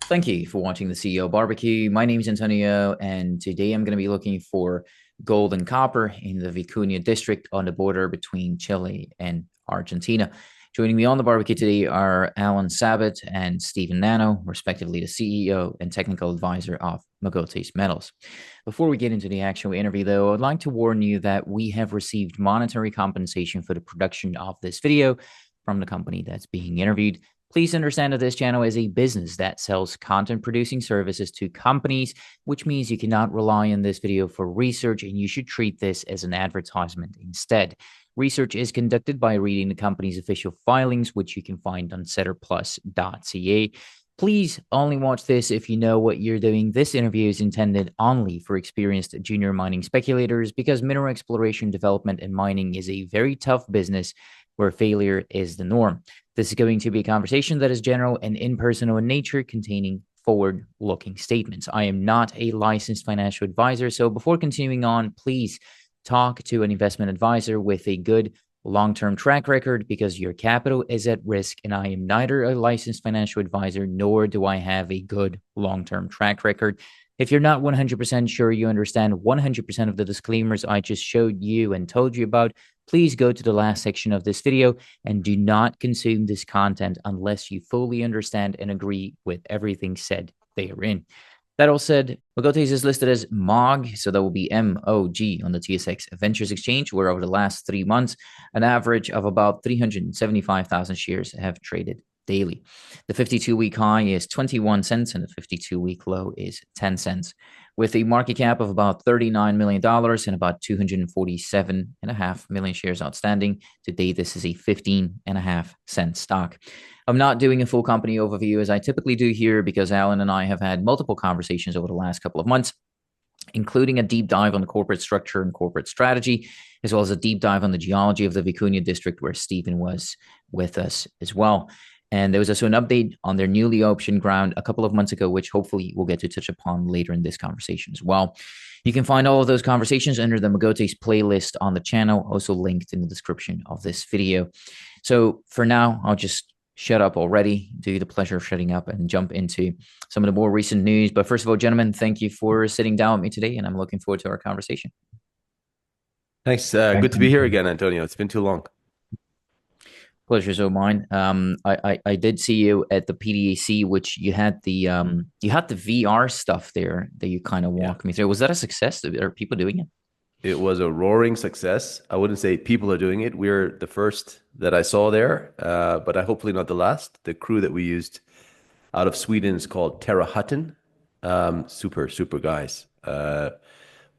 Thank you for watching the CEO Barbecue. My name is Antonio, and today I'm going to be looking for gold and copper in the Vicuña district on the border between Chile and Argentina. Joining me on the barbecue today are Alan Sabat and Stephen Nano, respectively the CEO and technical advisor of Mogotes Metals. Before we get into the actual interview, though, I'd like to warn you that we have received monetary compensation for the production of this video from the company that's being interviewed. Please understand that this channel is a business that sells content producing services to companies, which means you cannot rely on this video for research, and you should treat this as an advertisement instead. Research is conducted by reading the company's official filings, which you can find on setterplus.ca. Please only watch this if you know what you're doing. This interview is intended only for experienced junior mining speculators because mineral exploration, development, and mining is a very tough business where failure is the norm. This is going to be a conversation that is general and impersonal in nature, containing forward-looking statements. I am not a licensed financial advisor, so before continuing on, please talk to an investment advisor with a good long-term track record because your capital is at risk, and I am neither a licensed financial advisor nor do I have a good long-term track record. If you're not 100% sure you understand 100% of the disclaimers I just showed you and told you about, please go to the last section of this video and do not consume this content unless you fully understand and agree with everything said therein. That all said, Mogotes is listed as MOG, so that will be MOG on the TSX Ventures Exchange, where over the last 3 months, an average of about 375,000 shares have traded daily. The 52-week high is 21 cents and the 52-week low is 10 cents. With a market cap of about $39 million and about 247.5 million shares outstanding, today this is a 15.5-cent stock. I'm not doing a full company overview as I typically do here because Alan and I have had multiple conversations over the last couple of months, including a deep dive on the corporate structure and corporate strategy, as well as a deep dive on the geology of the Vicuña district where Stephen was with us as well. And there was also an update on their newly optioned ground a couple of months ago, which hopefully we'll get to touch upon later in this conversation as well. You can find all of those conversations under the Mogotes playlist on the channel, also linked in the description of this video. So for now, I'll just shut up already, do you the pleasure of shutting up and jump into some of the more recent news. But first of all, gentlemen, thank you for sitting down with me today, and I'm looking forward to our conversation. Thanks. Good to be here again, Antonio. It's been too long. Pleasure's all mine. I did see you at the PDAC, which you had the VR stuff there that you kind of walked me through. Was that a success? Are people doing it? It was a roaring success. I wouldn't say people are doing it. We're the first that I saw there, but hopefully not the last. The crew that we used out of Sweden is called Terra Hutton. Super guys.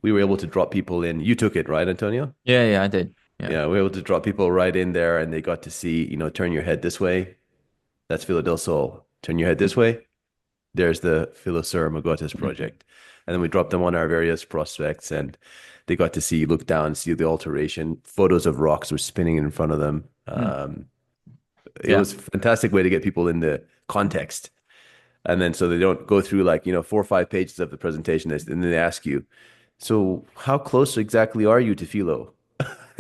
We were able to drop people in. You took it, right, Antonio? Yeah, I did. Yeah, we were able to drop people right in there, and they got to see, turn your head this way. That's Filo del Sol. Turn your head this way. There's the Filosur Mogotes project. And then we dropped them on our various prospects, and they got to see, look down, see the alteration. Photos of rocks were spinning in front of them. It was a fantastic way to get people in the context. And then so they don't go through 4 or 5 pages of the presentation, and then they ask you, so how close exactly are you to Filo?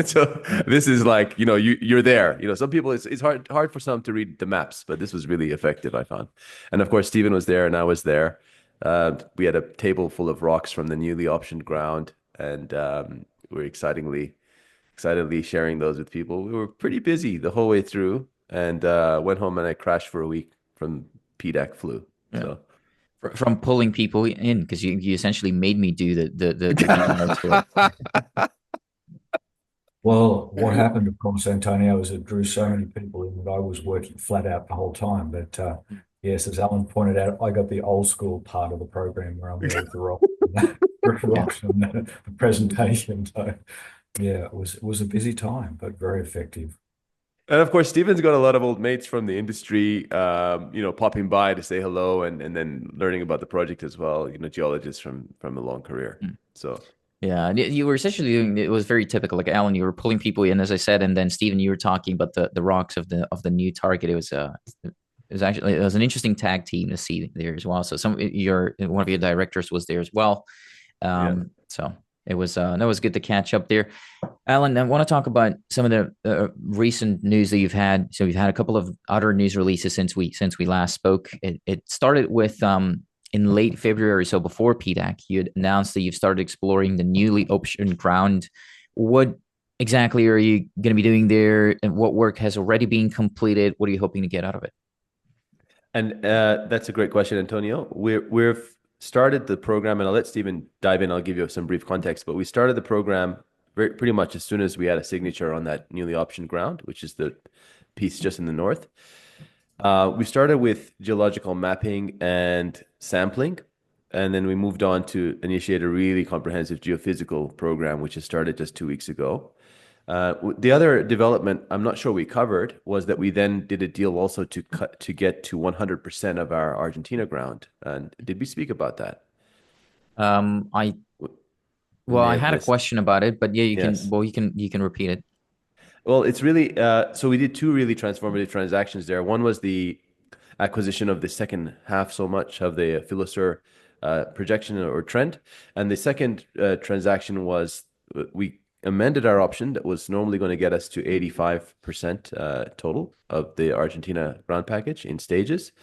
So this is you're there. Some people it's hard for some to read the maps, but this was really effective, I found. And of course, Stephen was there and I was there. We had a table full of rocks from the newly optioned ground, and we're excitedly sharing those with people. We were pretty busy the whole way through, and went home and I crashed for a week from PDAC flu. Yeah. So from pulling people in because you essentially made me do the Well, what happened, of course, Antonio, is it drew so many people in that I was working flat out the whole time. But yes, as Alan pointed out, I got the old school part of the program where I'm there with the rocks and the presentation. So yeah, it was a busy time, but very effective. And of course, Steven's got a lot of old mates from the industry, popping by to say hello and then learning about the project as well. Geologists from a long career. So. Yeah, you were essentially doing it was very typical. Like Alan, you were pulling people in, as I said, and then Stephen, you were talking about the rocks of the new target. It was an interesting tag team to see there as well. So one of your directors was there as well. So it was good to catch up there. Alan, I want to talk about some of the recent news that you've had. So we've had a couple of other news releases since we last spoke. It started with in late February, so before PDAC, you had announced that you've started exploring the newly optioned ground. What exactly are you going to be doing there, and what work has already been completed? What are you hoping to get out of it? And that's a great question, Antonio. We've started the program, and I'll let Stephen dive in. I'll give you some brief context, but we started the program pretty much as soon as we had a signature on that newly optioned ground, which is the piece just in the north. We started with geological mapping and sampling, and then we moved on to initiate a really comprehensive geophysical program, which has started just 2 weeks ago. The other development I'm not sure we covered was that we then did a deal also to get to 100% of our Argentina ground. And did we speak about that? I We well, may I have had a missed. question about it, but yeah, you can. Yes. Well, you can repeat it. Well, it's really so we did two really transformative transactions there. One was the acquisition of the second half so much of the Philosur projection or trend, and the second transaction was we amended our option that was normally going to get us to 85% total of the Argentina ground package in stages,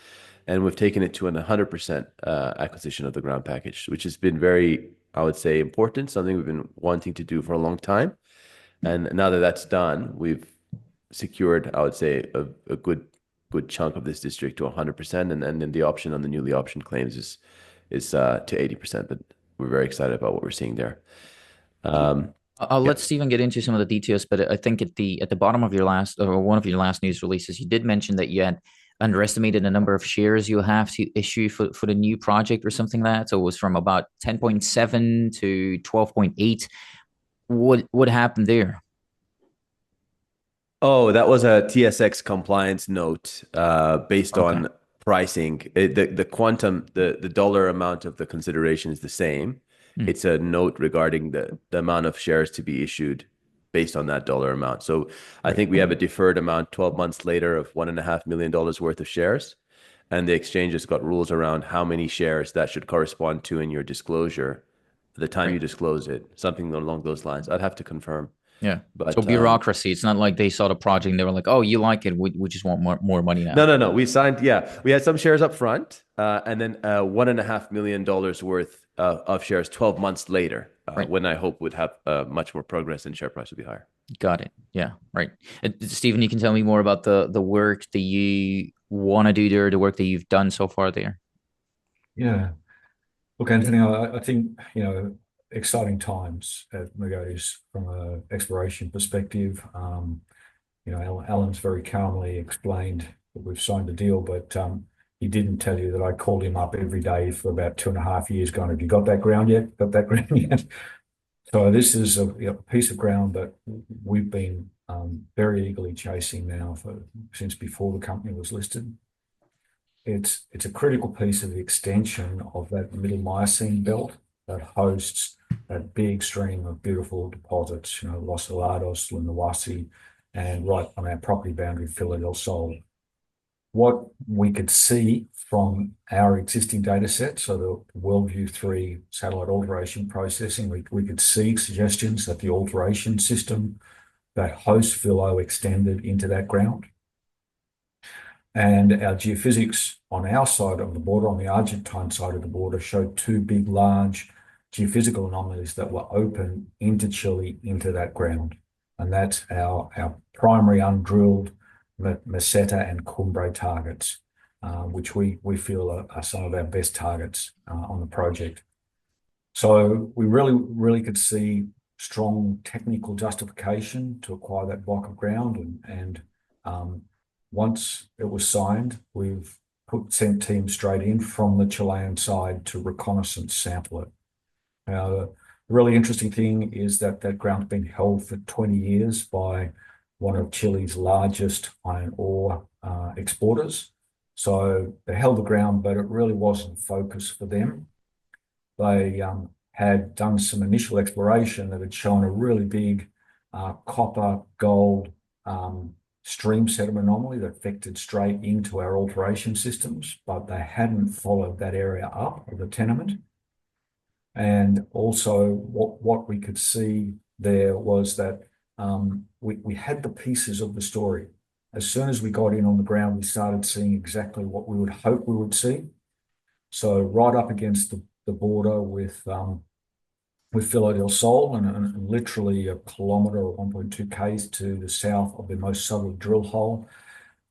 and we've taken it to an 100% acquisition of the ground package, which has been very, I would say, important, something we've been wanting to do for a long time. And now that that's done, we've secured, I would say, a good chunk of this district to 100%, and then the option on the newly optioned claims is to 80%. But we're very excited about what we're seeing there. I'll Yeah. let Stephen get into some of the details, but I think at the bottom of your last or one of your last news releases, you did mention that you had underestimated the number of shares you'll have to issue for the new project or something like that. So it was from about 10.7 to 12.8. What happened there? Oh, that was a TSX compliance note based Okay. on pricing. The quantum, the dollar amount of the consideration is the same. Hmm. It's a note regarding the amount of shares to be issued based on that dollar amount. So I Right. think we have a deferred amount 12 months later of $1.5 million worth of shares. And the exchange has got rules around how many shares that should correspond to in your disclosure, the time Right. you disclose it, something along those lines. I'd have to confirm. Yeah. So But bureaucracy. It's not like they saw the project and they were like, "Oh, you like it? We just want more money no, now." no, no. We signed, yeah. We had some shares up front, and then $1.5 million worth of shares 12 months later, Right. when I hope would have much more progress and share price would be higher. Got it. Yeah. Right. Stephen, you can tell me more about the work that you want to do there, the work that you've done so far there. Yeah. Look, Anthony, I think, exciting times at Mogotes from an exploration perspective. Alan's very calmly explained that we've signed a deal, but he didn't tell you that I called him up every day for about 2.5 years going, have you got that ground yet? Got that ground yet? So this is a piece of ground that we've been very eagerly chasing now since before the company was listed. It's a critical piece of the extension of that middle Miocene belt that hosts that big stream of beautiful deposits, Los Helados, Lunahuasi, and right on our property boundary, Filo del Sol. What we could see from our existing data set, so the WorldView 3 satellite alteration processing, we could see suggestions that the alteration system that hosts Filo extended into that ground. And our geophysics on our side of the border, on the Argentine side of the border, showed two big, large geophysical anomalies that were open into Chile, into that ground. And that's our primary undrilled Meseta and Cumbre targets, which we feel are some of our best targets on the project. So we really could see strong technical justification to acquire that block of ground. And once it was signed, we've sent teams straight in from the Chilean side to reconnaissance sample it. Now, the really interesting thing is that that ground's been held for 20 years by one of Chile's largest iron ore exporters. So they held the ground, but it really wasn't focus for them. They had done some initial exploration that had shown a really big copper gold stream sediment anomaly that affected straight into our alteration systems, but they hadn't followed that area up of the tenement. And also what we could see there was that we had the pieces of the story. As soon as we got in on the ground, we started seeing exactly what we would hope we would see. So right up against the border with Filo del Sol and literally a kilometre or 1.2 k's to the south of the most southerly drill hole,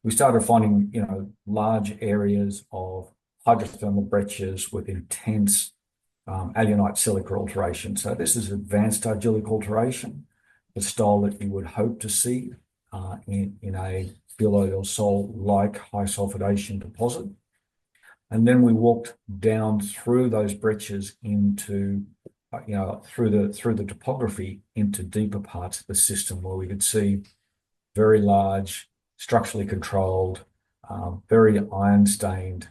we started finding, large areas of hydrothermal breccias with intense alunite silica alteration. So this is advanced argillic alteration, the style that you would hope to see in a Filo del Sol-like high sulfidation deposit. And then we walked down through those breccias into, through the topography into deeper parts of the system where we could see very large, structurally controlled, very iron-stained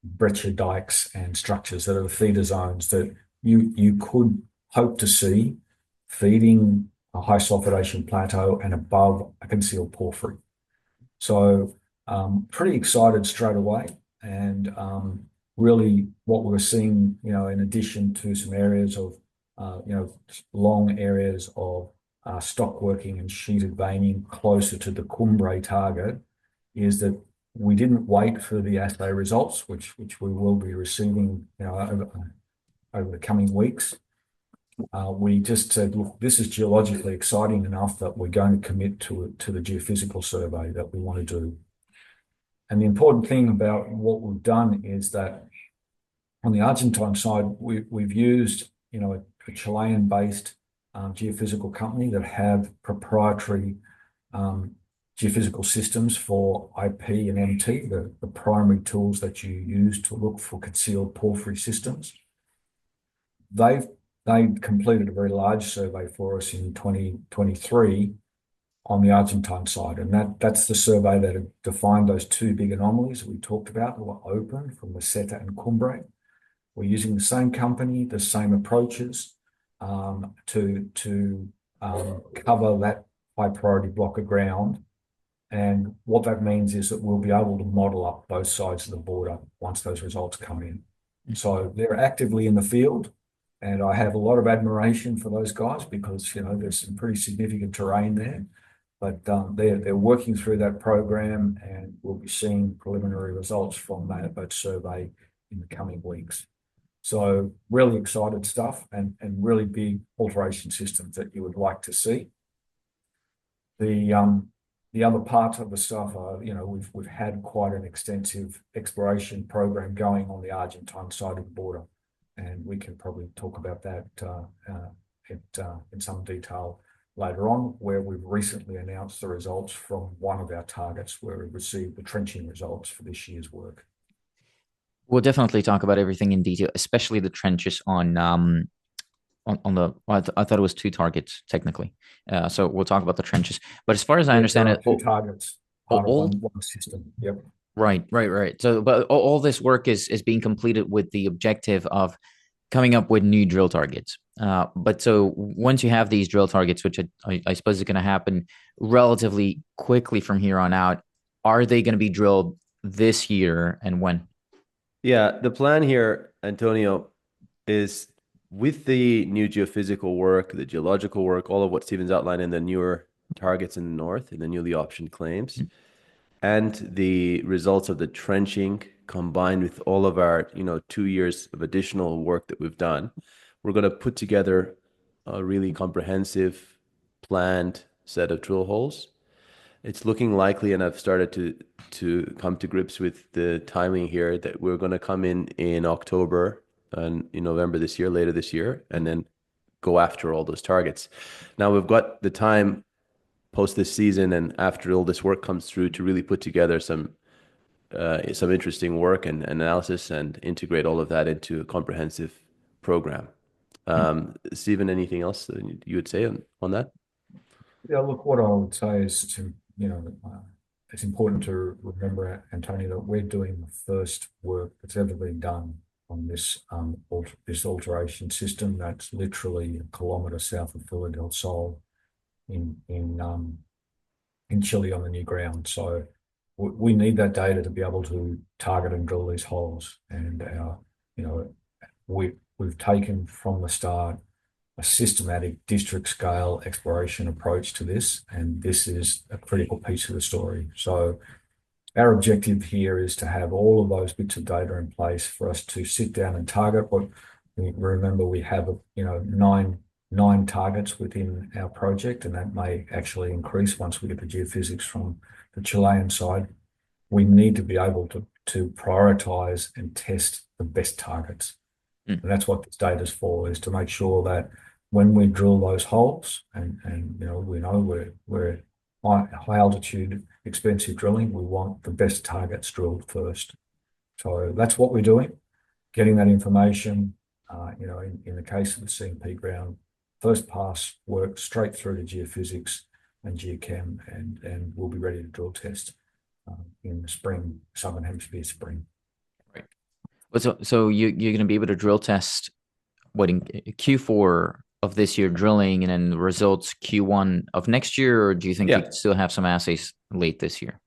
breccia dikes and structures that are the feeder zones that you could hope to see feeding a high sulfidation plateau and above a concealed porphyry. So pretty excited straight away. And really what we were seeing, in addition to some areas of, long areas of stock working and sheeted veining closer to the Cumbre target, is that we didn't wait for the assay results, which we will be receiving, over the coming weeks. We just said, look, this is geologically exciting enough that we're going to commit to the geophysical survey that we want to do. And the important thing about what we've done is that on the Argentine side, we've used, a Chilean-based geophysical company that have proprietary geophysical systems for IP and MT, the primary tools that you use to look for concealed porphyry systems. They completed a very large survey for us in 2023 on the Argentine side, and that's the survey that had defined those two big anomalies we talked about that were open from the Seta and Cumbre. We're using the same company, the same approaches to cover that high priority block of ground. And what that means is that we'll be able to model up both sides of the border once those results come in. So they're actively in the field, and I have a lot of admiration for those guys because, there's some pretty significant terrain there. But they're working through that program, and we'll be seeing preliminary results from that survey in the coming weeks. So really excited stuff and really big alteration systems that you would like to see. The other part of the stuff, we've had quite an extensive exploration program going on the Argentine side of the border, and we can probably talk about that in some detail later on, where we've recently announced the results from one of our targets where we received the trenching results for this year's work. We'll definitely talk about everything in detail, especially the trenches on the. I thought it was two targets technically, so we'll talk about the trenches. But as far as I understand it, two targets, part of one system. Yep. Right. So, but all this work is being completed with the objective of coming up with new drill targets. But so once you have these drill targets, which I suppose is going to happen relatively quickly from here on out, are they going to be drilled this year and when? Yeah, the plan here, Antonio, is with the new geophysical work, the geological work, all of what Stephen's outlined in the newer targets in the north, in the newly optioned claims, and the results of the trenching combined with all of our, 2 years of additional work that we've done, we're going to put together a really comprehensive, planned set of drill holes. It's looking likely, and I've started to come to grips with the timing here, that we're going to come in October and in November this year, later this year, and then go after all those targets. Now we've got the time post this season and after all this work comes through to really put together some interesting work and analysis and integrate all of that into a comprehensive program. Stephen, anything else that you would say on that? Yeah, look, what I would say is it's important to remember, Antonio, that we're doing the first work that's ever been done on this alteration system that's literally a kilometre south of Filo del Sol in Chile on the new ground. So we need that data to be able to target and drill these holes. And we've taken from the start a systematic district scale exploration approach to this, and this is a critical piece of the story. So our objective here is to have all of those bits of data in place for us to sit down and target what we remember. We have, nine targets within our project, and that may actually increase once we get the geophysics from the Chilean side. We need to be able to prioritize and test the best targets. Mm. And that's what this data is for, is to make sure that when we drill those holes, and we know we're high altitude, expensive drilling, we want the best targets drilled first. So that's what we're doing, getting that information. In the case of the CMP ground, first pass work straight through to geophysics and geochem, and we'll be ready to drill test in the spring, Southern Hemisphere spring. Right. Well, so you're going to be able to drill test what in Q4 of this year drilling, and then the results Q1 of next year, or do you think you could still have some assays late this year?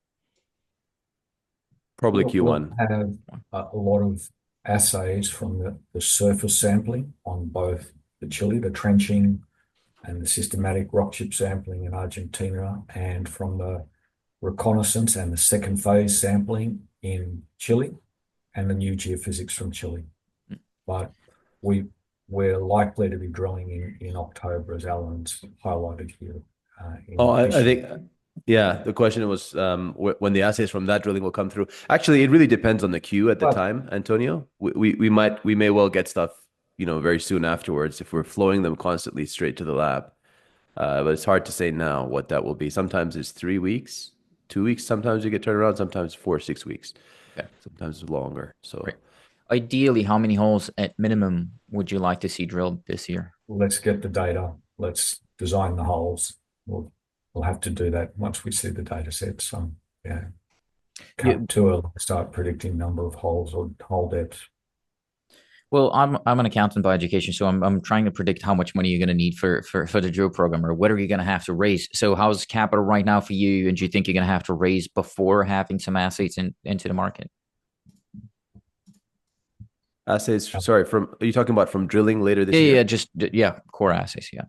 Probably We'll Q1. have a lot of assays from the surface sampling on both the Chile, the trenching, and the systematic rock chip sampling in Argentina, and from the reconnaissance and the second phase sampling in Chile, and the new geophysics from Chile. But we're likely to be drilling in October, as Alan's highlighted here. I think, yeah, the question was when the assays from that drilling will come through. Actually, it really depends on the queue at the time, Antonio. We may well get stuff, very soon afterwards if we're flowing them constantly straight to the lab. But it's hard to say now what that will be. Sometimes it's 3 weeks, 2 weeks. Sometimes you get turned around. Sometimes 4 or 6 weeks. Okay. Sometimes longer. So. Right. Ideally, how many holes at minimum would you like to see drilled this year? Let's get the data. Let's design the holes. We'll have to do that once we see the data set. So yeah, can't too early start predicting number of holes or hole depth. Well, I'm an accountant by education, so I'm trying to predict how much money you're going to need for the drill program, or what are you going to have to raise. So how's capital right now for you, and do you think you're going to have to raise before having some assays into the market? Assays, sorry, are you talking about from drilling later this year? Yeah, core assays, yeah.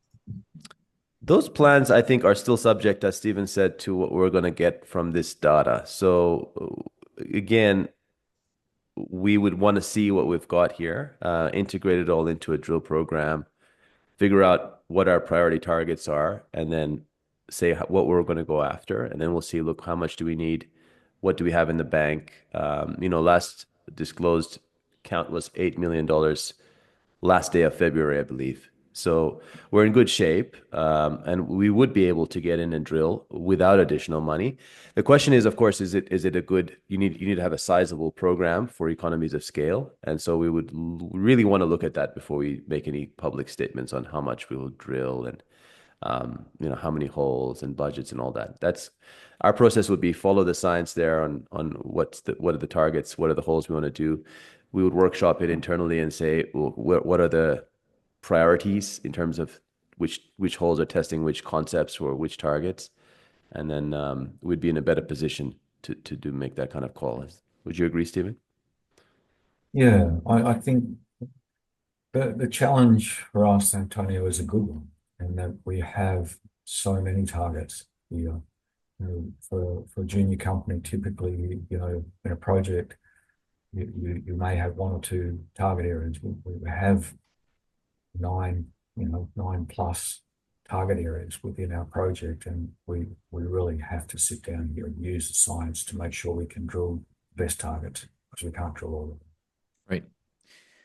Those plans, I think, are still subject, as Stephen said, to what we're going to get from this data. So again, we would want to see what we've got here, integrate it all into a drill program, figure out what our priority targets are, and then say what we're going to go after. And then we'll see, look, how much do we need? What do we have in the bank? Last disclosed count was $8 million last day of February, I believe. So we're in good shape, and we would be able to get in and drill without additional money. The question is, of course, is it a good? You need to have a sizable program for economies of scale, and so we would really want to look at that before we make any public statements on how much we will drill and how many holes and budgets and all that. That's our process. Would be follow the science there on what are the targets, what are the holes we want to do. We would workshop it internally and say, well, what are the priorities in terms of which holes are testing which concepts or which targets, and then we'd be in a better position to make that kind of call. Would you agree, Stephen? Yeah, I think the challenge for us, Antonio, is a good one, and that we have so many targets here. For a junior company, typically, in a project, you may have one or two target areas. We have nine plus target areas within our project, and we really have to sit down here and use the science to make sure we can drill the best targets, because we can't drill all of them. Right.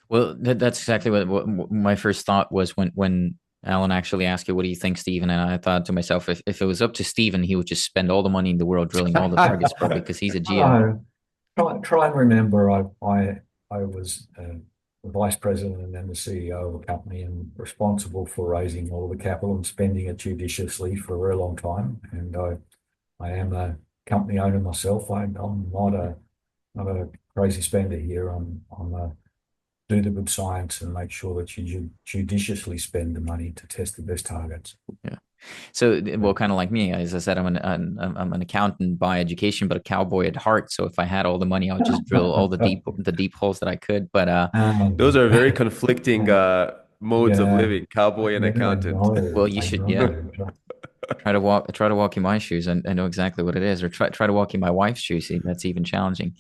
Well, that's exactly what my first thought was when Alan actually asked you, what do you think, Stephen? And I thought to myself, if it was up to Stephen, he would just spend all the money in the world drilling all the targets, probably, because he's a geo. Try and remember, I was the vice president and then the CEO of a company, and responsible for raising all the capital and spending it judiciously for a very long time. And I am a company owner myself. I'm not a crazy spender here. I'm do the good science and make sure that you judiciously spend the money to test the best targets. Yeah. So, well, kind of like me, as I said, I'm an accountant by education, but a cowboy at heart. So if I had all the money, I would just drill all the deep holes that I could. But those are very conflicting modes of Yeah, living, cowboy and yeah, I accountant. know, Well, you I should, yeah. know. Try to walk in my shoes and I know exactly what it is, or try to walk in my wife's shoes. See, that's even challenging.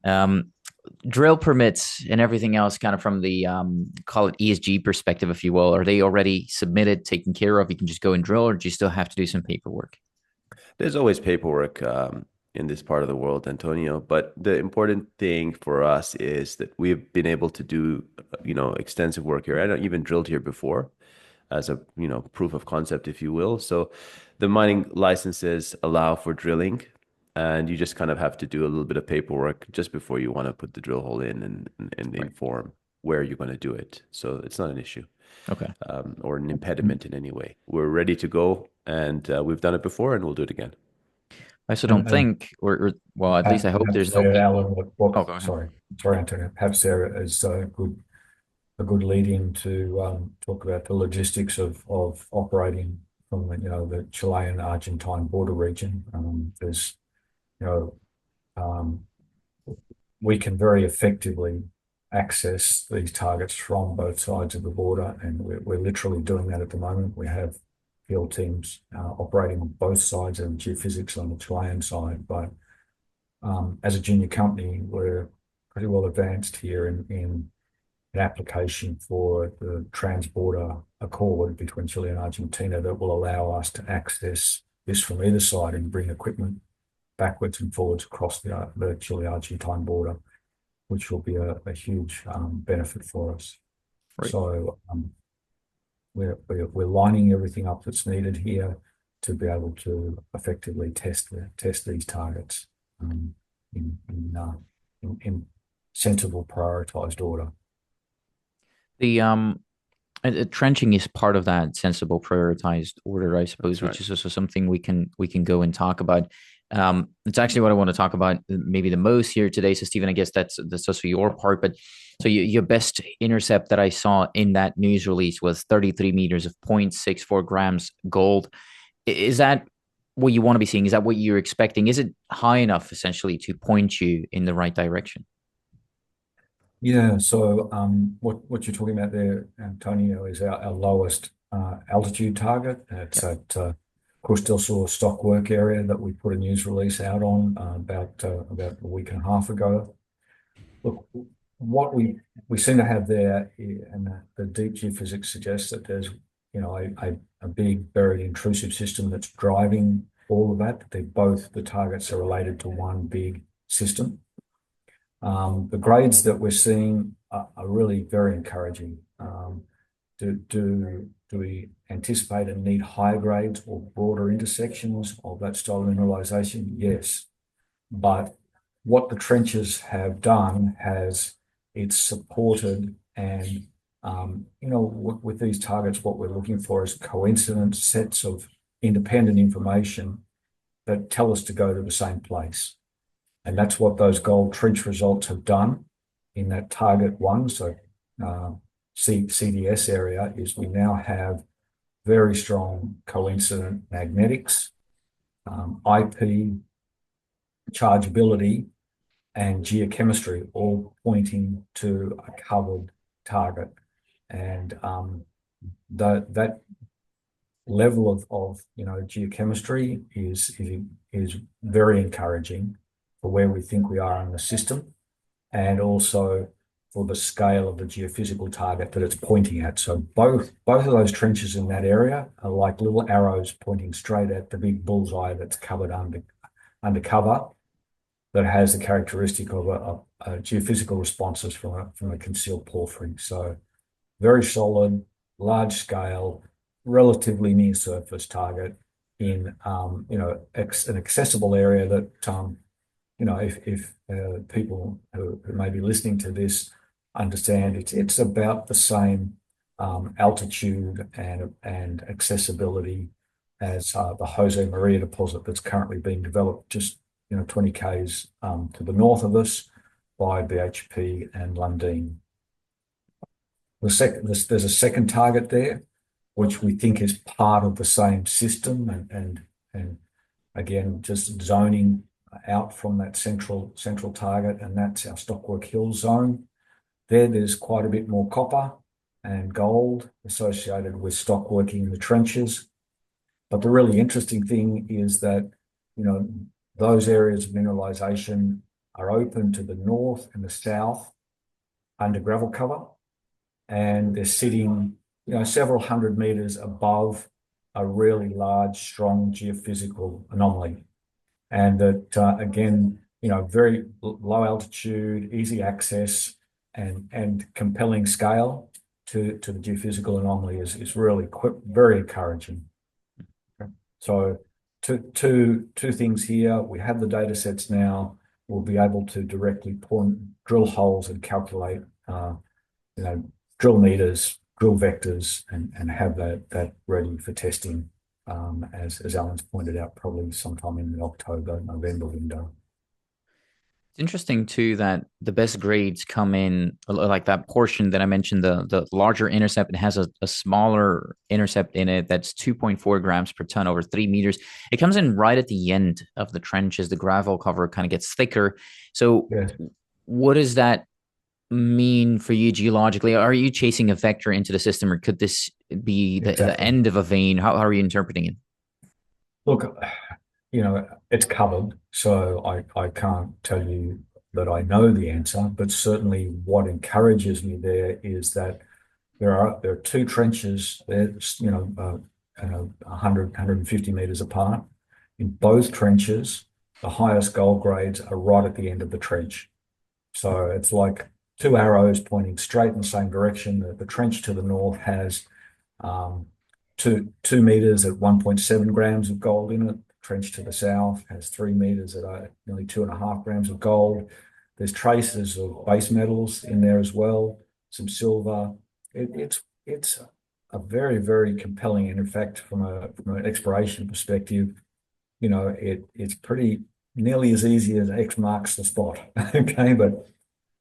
Um, Drill permits and everything else, kind of from the call it ESG perspective, if you will, are they already submitted, taken care of? You can just go and drill, or do you still have to do some paperwork? There's always paperwork in this part of the world, Antonio. But the important thing for us is that we've been able to do, extensive work here. I don't even drilled here before as a, proof of concept, if you will. So the mining licenses allow for drilling, and you just kind of have to do a little bit of paperwork just before you want to put the drill hole in and Right. inform where you're going to do it. So it's not an issue Okay. or an impediment in any way. We're ready to go, and we've done it before, and we'll do it again. I also don't And think, or well, at least I hope perhaps there's no there, people. Alan, Oh, go ahead. sorry, Antonio. Perhaps there is a good lead in to talk about the logistics of operating from the Chilean Argentine border region. There's you know um, we can very effectively access these targets from both sides of the border, and we're literally doing that at the moment. We have field teams operating on both sides and geophysics on the Chilean side. But as a junior company, we're pretty well advanced here in an application for the trans-border accord between Chile and Argentina that will allow us to access this from either side and bring equipment backwards and forwards across the Chile-Argentine border, which will be a huge benefit for us. Right. So we're lining everything up that's needed here to be able to effectively test these targets in sensible, prioritized order. The trenching is part of that sensible prioritized order, I suppose, That's which right. is also something we can go and talk about. It's actually what I want to talk about maybe the most here today. So, Stephen, I guess that's also your part. But so your best intercept that I saw in that news release was 33 meters of 0.64 grams gold. Is that what you want to be seeing? Is that what you're expecting? Is it high enough essentially to point you in the right direction? Yeah, so what you're talking about there, Antonio, is our lowest altitude target. It's Yeah. at Cruz del Sur stockwork area that we put a news release out on about a week and a half ago. Look, what we seem to have there, and the deep geophysics suggests that there's a big buried intrusive system that's driving all of that. The targets are related to one big system. The grades that we're seeing are really very encouraging. Do we anticipate and need higher grades or broader intersections of that style of mineralization? Yes. But what the trenches have done has it's supported and with these targets, what we're looking for is coincident sets of independent information that tell us to go to the same place. And that's what those gold trench results have done in that target one. So CDS area is we now have very strong coincident magnetics, IP, chargeability, and geochemistry all pointing to a covered target. And that level of geochemistry is very encouraging for where we think we are in the system, and also for the scale of the geophysical target that it's pointing at. So both of those trenches in that area are like little arrows pointing straight at the big bullseye that's covered undercover, that has the characteristic of a geophysical responses from a concealed porphyry. So very solid, large scale, relatively near surface target in an accessible area that if people who may be listening to this understand it's about the same altitude and accessibility as the Jose Maria deposit that's currently being developed just 20 k's to the north of us by BHP and Lundin. There's a second target there, which we think is part of the same system, and again just zoning out from that central target, and that's our Stockwork Hills zone. There's quite a bit more copper, and gold associated with stock working in the trenches. But the really interesting thing is that, those areas of mineralization are open to the north and the south under gravel cover, and they're sitting, several hundred meters above a really large, strong geophysical anomaly. And that, again, very low altitude, easy access, and compelling scale to the geophysical anomaly is really very encouraging. So two things here. We have the data sets now. We'll be able to directly drill holes and calculate, drill meters, drill vectors, and have that ready for testing, as Alan's pointed out, probably sometime in the October, November window. It's interesting too that the best grades come in like that portion that I mentioned, the larger intercept. It has a smaller intercept in it that's 2.4 grams per ton over 3 meters. It comes in right at the end of the trench as the gravel cover kind of gets thicker. So Yes. what does that mean for you geologically? Are you chasing a vector into the system, or could this be the Exactly. end of a vein? How are you interpreting it? Look, it's covered, so I can't tell you that I know the answer, but certainly what encourages me there is that there are two trenches there, 150 meters apart. In both trenches, the highest gold grades are right at the end of the trench. So it's like two arrows pointing straight in the same direction. The trench to the north has um, 2 meters at 1.7 grams of gold in it. Trench to the south has 3 meters at nearly 2.5 grams of gold. There's traces of base metals in there as well, some silver. It's a very, very compelling, and in fact, from an exploration perspective, it's pretty nearly as easy as X marks the spot. Okay, but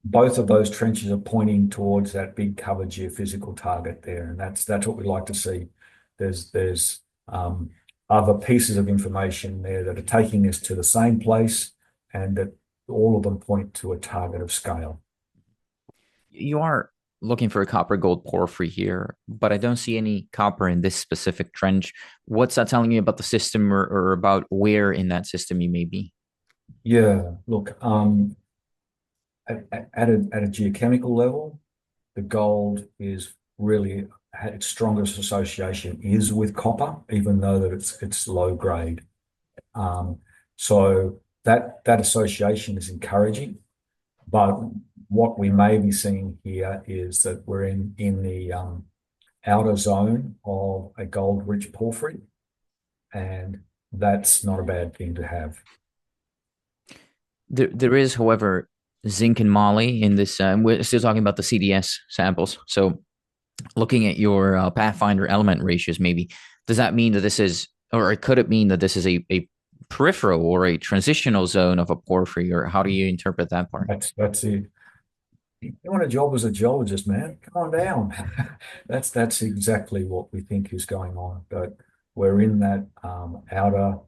both of those trenches are pointing towards that big covered geophysical target there, and that's what we like to see. There's other pieces of information there that are taking us to the same place, and that all of them point to a target of scale. You are looking for a copper gold porphyry here, but I don't see any copper in this specific trench. What's that telling you about the system, or about where in that system you may be? Yeah, look, at a geochemical level, the gold is really its strongest association is with copper, even though that it's low grade. So that association is encouraging, but what we may be seeing here is that we're in the outer zone of a gold-rich porphyry, and that's not a bad thing to have. There is, however, zinc and moly in this. We're still talking about the CDS samples. So, looking at your Pathfinder element ratios, maybe does that mean that this is, or could it mean that this is a peripheral or a transitional zone of a porphyry, or how do you interpret that part? That's it. You want a job as a geologist, man? Come on down. That's exactly what we think is going on. But we're in that outer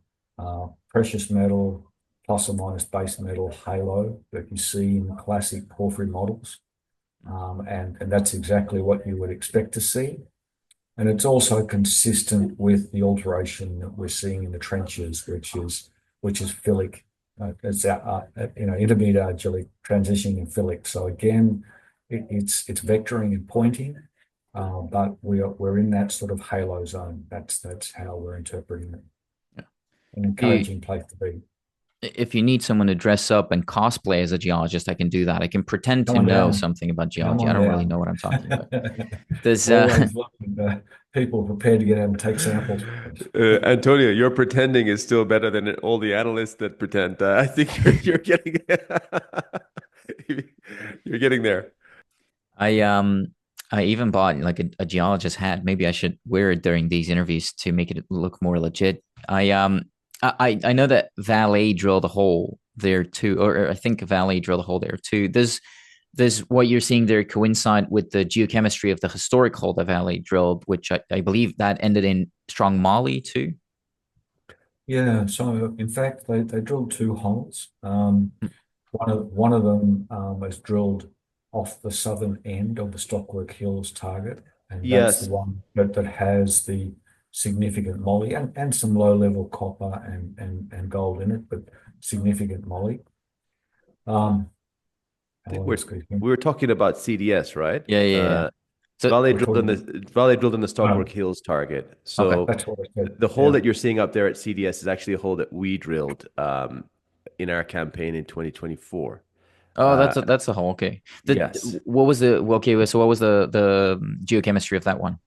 precious metal plus or minus base metal halo that you see in classic porphyry models, and that's exactly what you would expect to see. And it's also consistent with the alteration that we're seeing in the trenches, which is phyllic. It's intermediate argillic transitioning in phyllic. So again, it's vectoring and pointing, but we're in that sort of halo zone. That's how we're interpreting it. Yeah. An encouraging place to be. If you need someone to dress up and cosplay as a geologist, I can do that. I can pretend Come to on know down. something about Come geology. I on don't really down. know what I'm talking about. There's Always looking for people prepared to get out and take samples. Antonio, your pretending is still better than all the analysts that pretend. I think you're getting you're getting there. I I even bought like a geologist hat. Maybe I should wear it during these interviews to make it look more legit. I know that Valet drilled a hole there too, or I think Valet drilled a hole there too. Does what you're seeing there coincide with the geochemistry of the historic hole that Valet drilled, which I believe that ended in strong moly too? Yeah, so in fact, they drilled two holes. One of them was drilled off the southern end of the Stockwork Hills target, and that's Yes, the one that has the significant moly and some low-level copper and gold in it, but significant moly. I think Else, excuse me. we were talking about CDS, right? Yeah. So Vale We're drilled in talking the Vale drilled in the about, Stockwork Hills target. okay. So that's what I said. the hole Yeah. that you're seeing up there at CDS is actually a hole that we drilled in our campaign in 2024. Oh, Uh, that's a whole okay. yes, What was the okay? So what was the geochemistry of that one?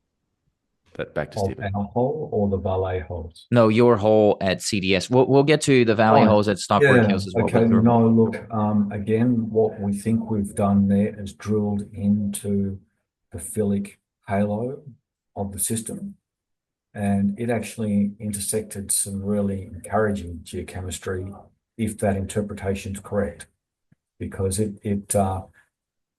but back to Of Stephen. our hole or the valet holes? No, your hole at CDS. We'll get to the Valley Right. holes at Stockwork Yeah. Hills as well, Okay. but No, look, again, what we think we've done there is drilled into the phyllic halo of the system, and it actually intersected some really encouraging geochemistry if that interpretation is correct, because it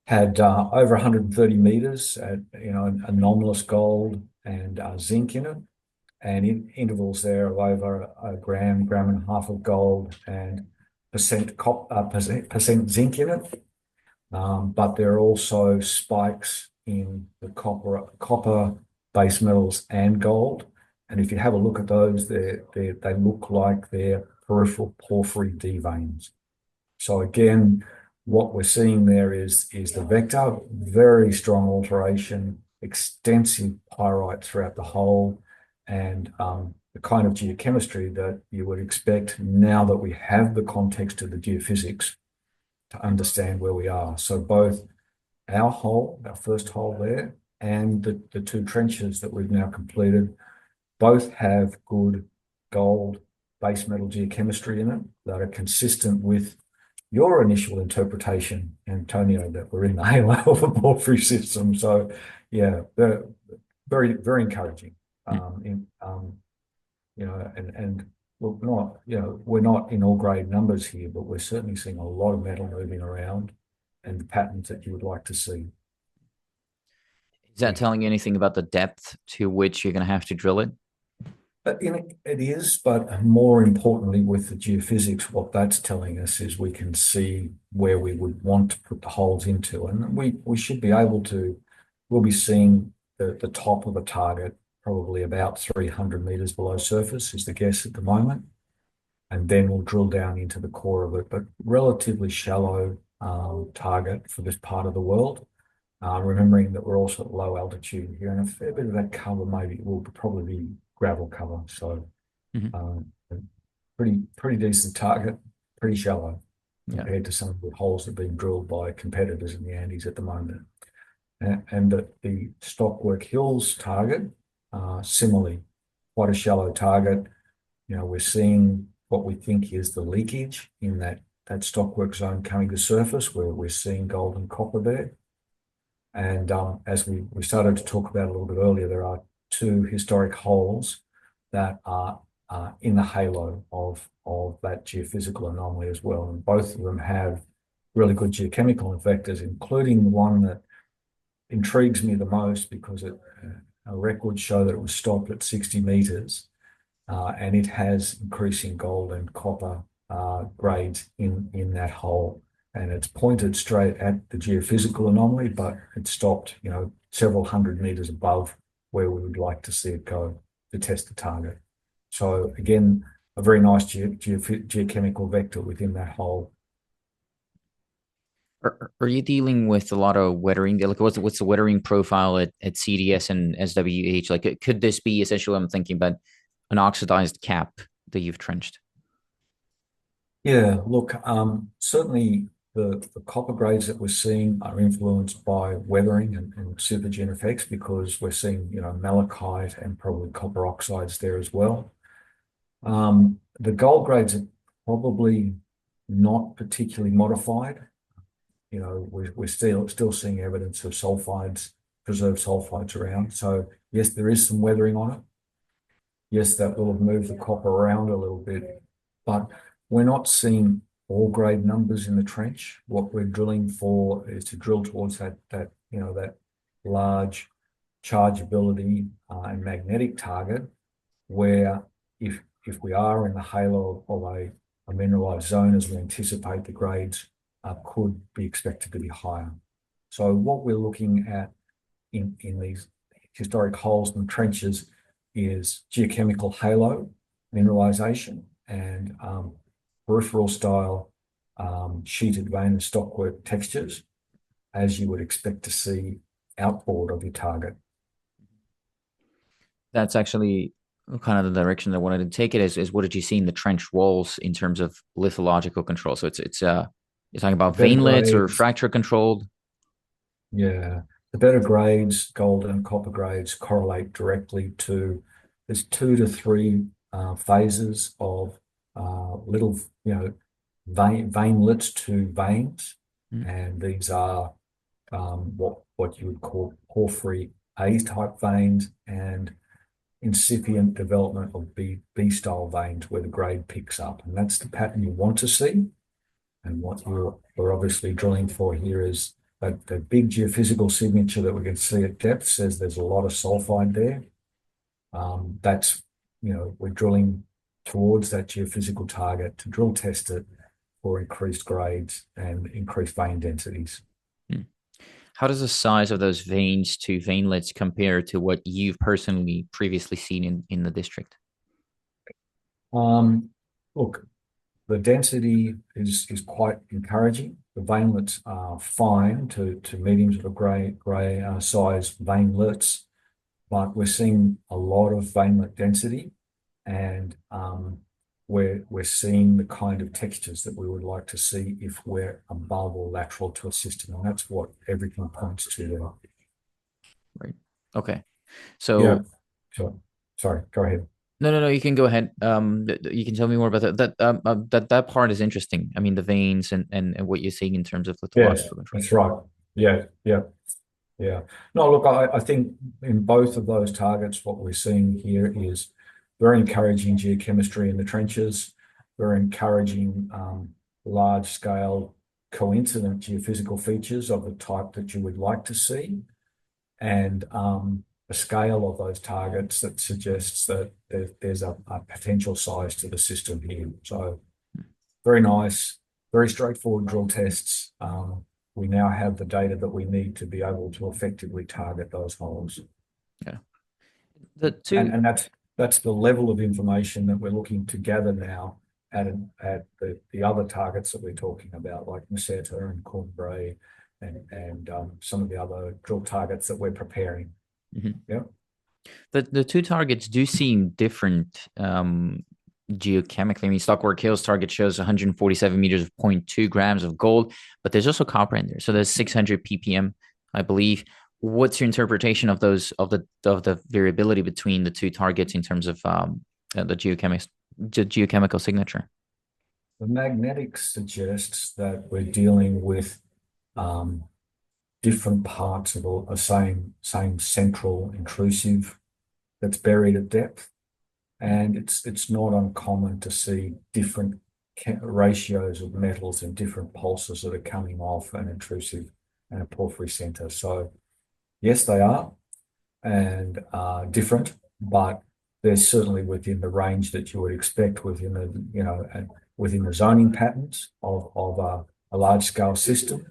had over 130 meters at anomalous gold and zinc in it, and in intervals there of over a gram and a half of gold and percent zinc in it. But there are also spikes in the copper base metals and gold. And if you have a look at those, they look like they're peripheral porphyry D veins. So again, what we're seeing there is the vector, very strong alteration, extensive pyrite throughout the whole, and the kind of geochemistry that you would expect now that we have the context of the geophysics to understand where we are. So both our hole, our first hole there, and the two trenches that we've now completed, both have good gold base metal geochemistry in it that are consistent with your initial interpretation, Antonio, that we're in the halo of a porphyry system. So, yeah, they're very, very encouraging. And look, we're not in all grade numbers here, but we're certainly seeing a lot of metal moving around and the patterns that you would like to see. is that telling you anything about the depth to which you're going to have to drill it? It is, but more importantly, with the geophysics, what that's telling us is we can see where we would want to put the holes into, and we should be able to. We'll be seeing the top of the target probably about 300 meters below surface is the guess at the moment, and then we'll drill down into the core of it, but relatively shallow target for this part of the world. Remembering that we're also at low altitude here, and a fair bit of that cover maybe will probably be gravel cover. So pretty decent target, pretty shallow compared to some of the holes that are being drilled by competitors in the Andes at the moment. And the Stockwork Hills target, similarly, quite a shallow target. We're seeing what we think is the leakage in that stockwork zone coming to surface, where we're seeing gold and copper there. And as we started to talk about a little bit earlier, there are two historic holes that are in the halo of that geophysical anomaly as well. And both of them have really good geochemical vectors, including the one that intrigues me the most because our records show that it was stopped at 60 meters, and it has increasing gold and copper grades in that hole. And it's pointed straight at the geophysical anomaly, but it stopped, several hundred meters above where we would like to see it go to test the target. So again, a very nice geochemical vector within that hole. Are you dealing with a lot of weathering? Like, what's the weathering profile at CDS and SWH? Like, could this be essentially? I'm thinking about an oxidized cap that you've trenched. Yeah, look, certainly the copper grades that we're seeing are influenced by weathering and supergene effects, because we're seeing, malachite and probably copper oxides there as well. The gold grades are probably not particularly modified. We're still seeing evidence of sulfides, preserved sulfides around. So yes, there is some weathering on it. Yes, that will have moved the copper around a little bit, but we're not seeing all grade numbers in the trench. What we're drilling for is to drill towards that large chargeability and magnetic target, where if we are in the halo of a mineralized zone, as we anticipate, the grades could be expected to be higher. So what we're looking at in these historic holes and trenches is geochemical halo mineralization and peripheral style sheeted vein and stockwork textures, as you would expect to see outboard of your target. That's actually kind of the direction I wanted to take it. Is what did you see in the trench walls in terms of lithological control? So it's you're talking about Better veinlets or grades, fracture controlled. yeah, the better grades, gold and copper grades, correlate directly to, there's 2 to 3 phases of little, veinlets to veins, Mm. and these are what you would call porphyry A type veins and incipient development of B style veins where the grade picks up, and that's the pattern you want to see. And what we're obviously drilling for here is that the big geophysical signature that we can see at depth says there's a lot of sulfide there. That's, we're drilling towards that geophysical target to drill test it for increased grades and increased vein densities. Mm. How does the size of those veins to veinlets compare to what you've personally previously seen in the district? Look, the density is quite encouraging. The veinlets are fine to medium sort of grey size veinlets, but we're seeing a lot of veinlet density, and we're seeing the kind of textures that we would like to see if we're above or lateral to a system, and that's what everything points to there. Right. Okay. Yeah. So So, sorry, go ahead. no, you can go ahead. You can tell me more about that. That part is interesting. I mean, the veins and what you're seeing in terms of Yes, lithological control. that's right. Yeah, yeah. Yeah. No, look, I think in both of those targets, what we're seeing here is very encouraging geochemistry in the trenches, very encouraging large scale coincident geophysical features of the type that you would like to see, and a scale of those targets that suggests that there's a potential size to the system here. So very nice, very straightforward drill tests. We now have the data that we need to be able to effectively target those holes. Yeah. The two. And that's the level of information that we're looking to gather now at the other targets that we're talking about, like Meseta and Cornbray and some of the other drill targets that we're preparing. Mhm. Yeah. The two targets do seem different geochemically. I mean, Stockwork Hills target shows 147 meters of zero point 0.2 grams of gold, but there's also copper in there. So there's 600 ppm, I believe. What's your interpretation of the variability between the two targets in terms of the geochemical signature? The magnetics suggests that we're dealing with um, different parts of a same central intrusive that's buried at depth. And it's not uncommon to see different ratios of metals and different pulses that are coming off an intrusive and a porphyry center. So yes, they are, and different, but they're certainly within the range that you would expect within within the zoning patterns of a large scale system,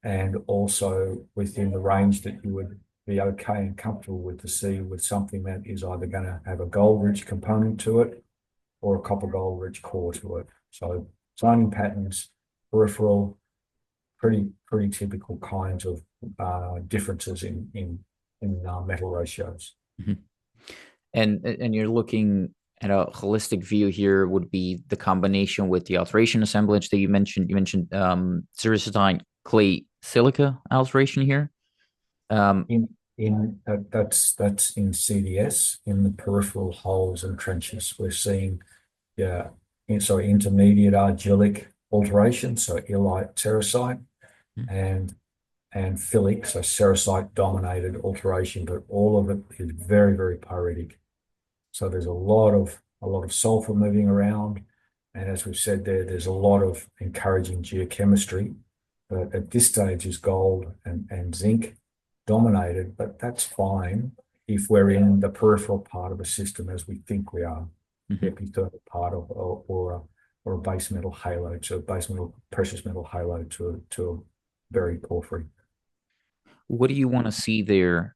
and also within the range that you would be okay and comfortable with to see with something that is either going to have a gold-rich component to it or a copper-gold-rich core to it. So zoning patterns, peripheral, pretty typical kinds of differences in metal ratios. Mhm. And you're looking at a holistic view here would be the combination with the alteration assemblage that you mentioned. You mentioned cerussitine clay silica alteration here. Um, That's in CDS in the peripheral holes and trenches. We're seeing, yeah, intermediate argillic alteration, so illite cerussite, and phyllic, so cerussite dominated alteration, but all of it is very pyritic. So there's a lot of sulfur moving around, and as we've said there's a lot of encouraging geochemistry. But at this stage is gold and zinc dominated, but that's fine if we're in the peripheral part of a system as we think we are, the epithermal part of or a base metal halo, to a base metal precious metal halo to a very porphyry. What do you want to see there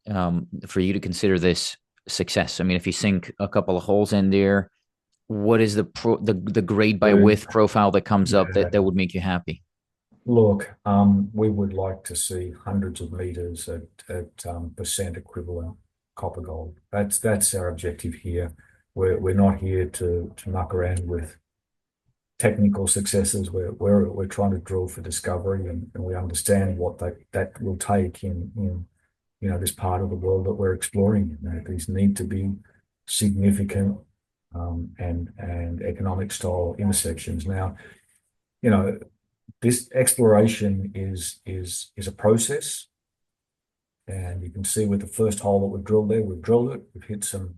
for you to consider this success? I mean, if you sink a couple of holes in there, what is the grade by Dude, width profile that comes up yeah. that would make you happy? Look, we would like to see hundreds of meters at percent equivalent copper gold. That's our objective here. We're not here to muck around with technical successes. We're trying to drill for discovery, and we understand what that will take in this part of the world that we're exploring. These need to be significant and economic style intersections. Now, you know, this exploration is a process, and you can see with the first hole that we've drilled there, we've drilled it, we've hit some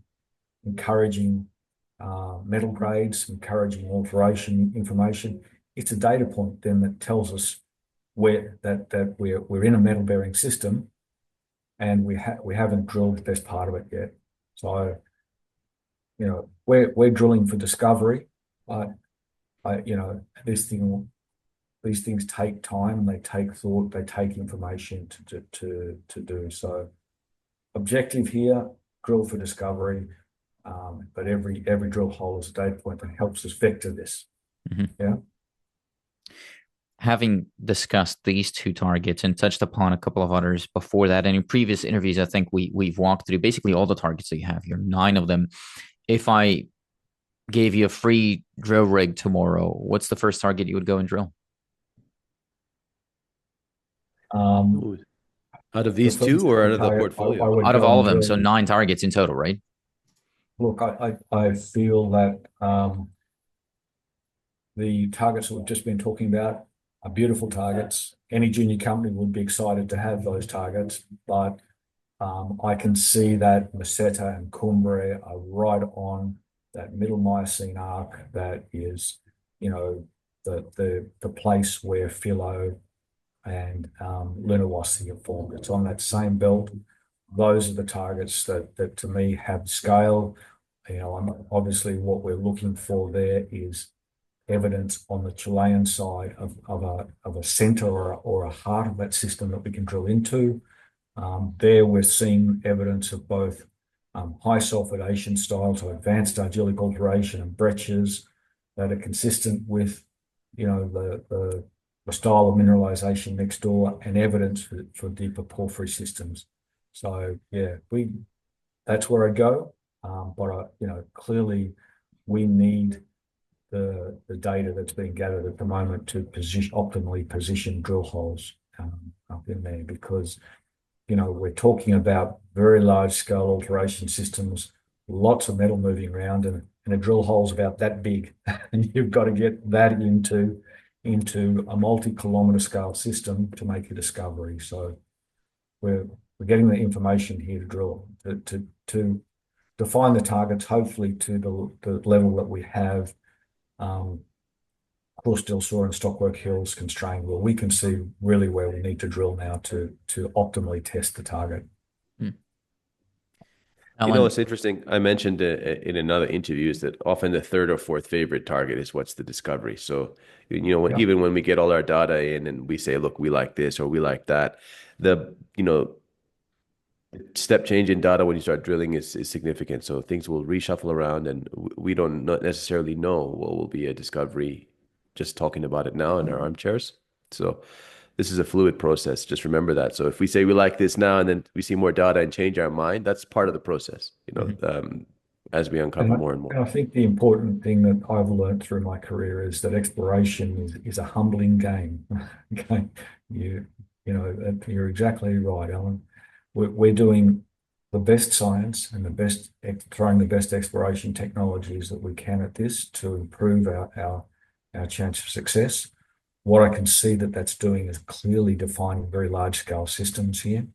encouraging metal grades, encouraging alteration information. It's a data point then that tells us where that we're in a metal bearing system, and we haven't drilled the best part of it yet. So, we're drilling for discovery, but this thing these things take time, they take thought, they take information to do. So objective here, drill for discovery, but every drill hole is a data point that helps us vector this. Mm-hmm. Yeah. Having discussed these two targets and touched upon a couple of others before that, and in previous interviews, I think we've walked through basically all the targets that you have here, 9 of them. If I gave you a free drill rig tomorrow, what's the first target you would go and drill? Out of these two or out of the portfolio? Out of all of them, so 9 targets in total, right? Look, I feel that the targets that we've just been talking about are beautiful targets. Any junior company would be excited to have those targets, but I can see that Meseta and Cumbre are right on that middle Miocene arc that is, the place where Philo and Lunahuasi are formed. It's on that same belt. Those are the targets that to me have scale. Obviously what we're looking for there is evidence on the Chilean side of a center or a heart of that system that we can drill into. There we're seeing evidence of both high sulfidation style, so advanced argillic alteration and breccias that are consistent with, the style of mineralization next door, and evidence for deeper porphyry systems. So yeah, that's where I go. But clearly we need the data that's being gathered at the moment to optimally position drill holes up in there, because we're talking about very large scale alteration systems, lots of metal moving around, and a drill hole's about that big, and you've got to get that into a multi-kilometer scale system to make a discovery. So we're getting the information here to drill to define the targets, hopefully to the level that we have Course del Sur and Stockwork Hills constrained, where we can see really where we need to drill now to optimally test the target. It's interesting. I mentioned in another interview is that often the third or fourth favorite target is what's the discovery. So, even when we get all our data in and we say, look, we like this or we like that, the step change in data when you start drilling is significant. So things will reshuffle around, and we don't necessarily know what will be a discovery just talking about it now in our armchairs. So this is a fluid process. Just remember that. So if we say we like this now and then we see more data and change our mind, that's part of the process, as we uncover more and more. And I think the important thing that I've learned through my career is that exploration is a humbling game. Okay. You're exactly right, Alan. We're doing the best science and throwing the best exploration technologies that we can at this to improve our chance of success. What I can see that's doing is clearly defining very large scale systems here,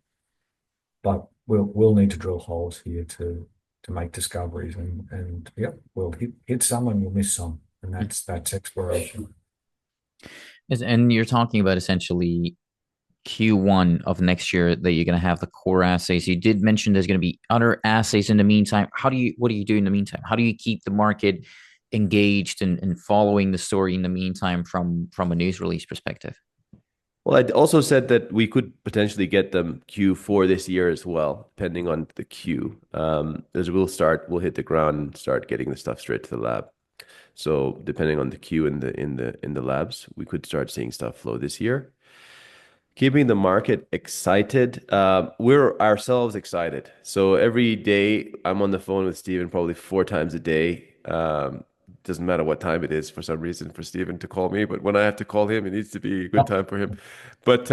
but we'll need to drill holes here to make discoveries, and we'll hit some and we'll miss some, and that's exploration. And you're talking about essentially Q1 of next year that you're going to have the core assays. You did mention there's going to be other assays in the meantime. What do you do in the meantime? How do you keep the market engaged and following the story in the meantime from a news release perspective? Well, I also said that we could potentially get them Q4 this year as well, depending on the Q. As we'll hit the ground and start getting the stuff straight to the lab. So depending on the queue in the labs, we could start seeing stuff flow this year. Keeping the market excited. We're ourselves excited. So every day I'm on the phone with Steven probably 4 times a day. Doesn't matter what time it is for some reason for Steven to call me, but when I have to call him, it needs to be a good time for him. But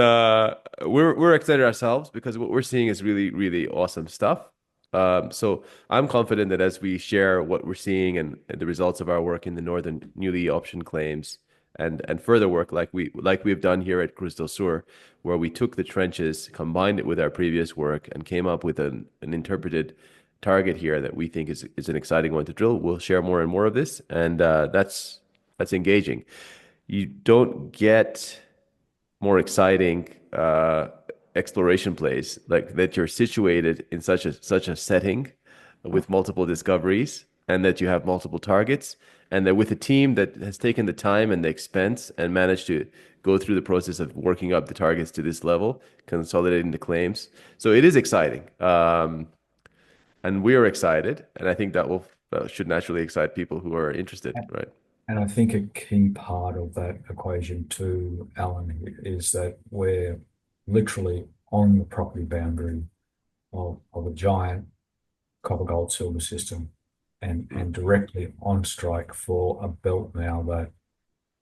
we're excited ourselves because what we're seeing is really, really awesome stuff. So I'm confident that as we share what we're seeing and the results of our work in the northern newly optioned claims and further work like we've done here at Cruz del Sur, where we took the trenches, combined it with our previous work, and came up with an interpreted target here that we think is an exciting one to drill. We'll share more and more of this, and that's engaging. You don't get more exciting exploration plays like that you're situated in such a setting with multiple discoveries and that you have multiple targets and that with a team that has taken the time and the expense and managed to go through the process of working up the targets to this level, consolidating the claims. So it is exciting. And we are excited, and I think that should naturally excite people who are interested, right? And I think a key part of that equation too, Alan, is that we're literally on the property boundary of a giant copper gold silver system and directly on strike for a belt now that